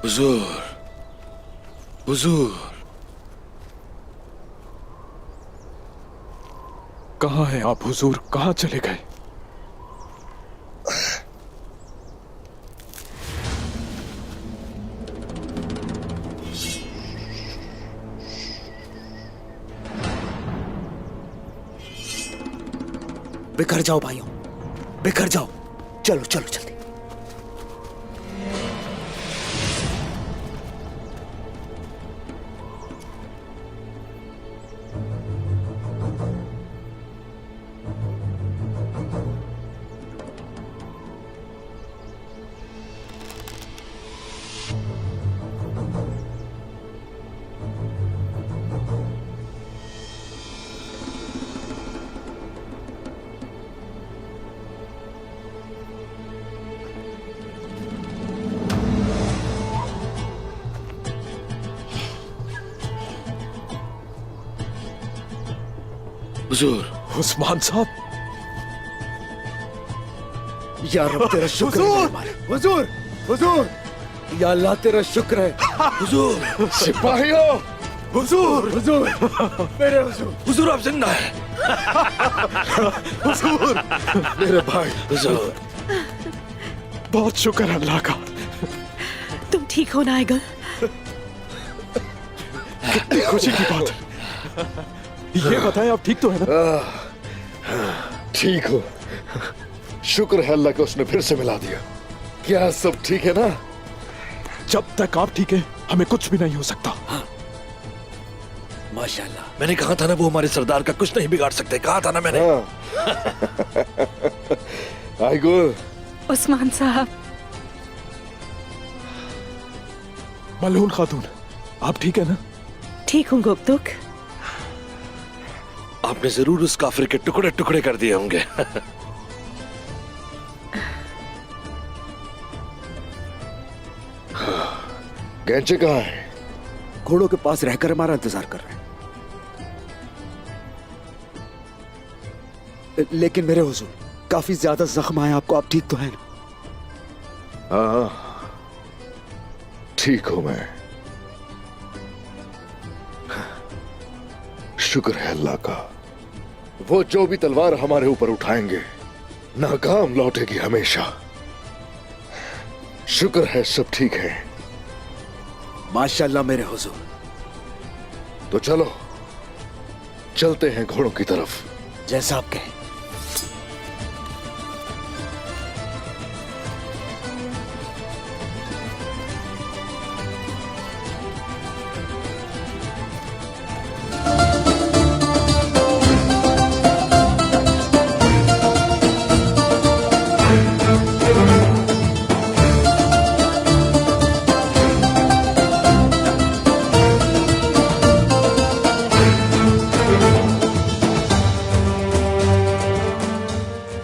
हुजूर, हुजूर, कहाँ हैं आप हुजूर? कहाँ चले गए? बिखर जाओ भाइयों, बिखर जाओ। चलो चलो जल्दी। हुजूर, उस्मान साहब, या रब तेरा शुक्र है मेरे मालिक। हुजूर, हुजूर, या अल्लाह तेरा शुक्र है। हुजूर, सिपाहियों, हुजूर, हुजूर, मेरे हुजूर, हुजूर आप जिंदा हैं। हुजूर, मेरे भाई। हुजूर, बहुत शुक्र है अल्लाह का। तुम ठीक हो नायगल? कितनी खुशी की बात है। ये बताएं आप ठीक तो है ना? ठीक हो। शुक्र है अल्लाह को उसने फिर से मिला दिया। क्या सब ठीक है ना? जब तक आप ठीक है हमें कुछ भी नहीं हो सकता। माशाल्लाह। मैंने कहा था ना वो हमारे सरदार का कुछ नहीं बिगाड़ सकते। कहा था ना मैंने। आईगुल, उस्मान साहब, मलून खातून, आप ठीक है ना? ठीक हूँ गुप्तुक। आपने जरूर उस काफिर के टुकड़े टुकड़े कर दिए होंगे। गैंचे कहाँ है? घोड़ों के पास रहकर हमारा इंतजार कर रहे हैं। लेकिन मेरे हुजूर, काफी ज्यादा जख्म आए आपको। आप ठीक तो हैं ना? हाँ, ठीक हूं मैं। शुक्र है अल्लाह का। वो जो भी तलवार हमारे ऊपर उठाएंगे नाकाम लौटेगी हमेशा। शुक्र है सब ठीक है। माशाल्लाह मेरे हुजूर। तो चलो चलते हैं घोड़ों की तरफ। जैसा आप कहें।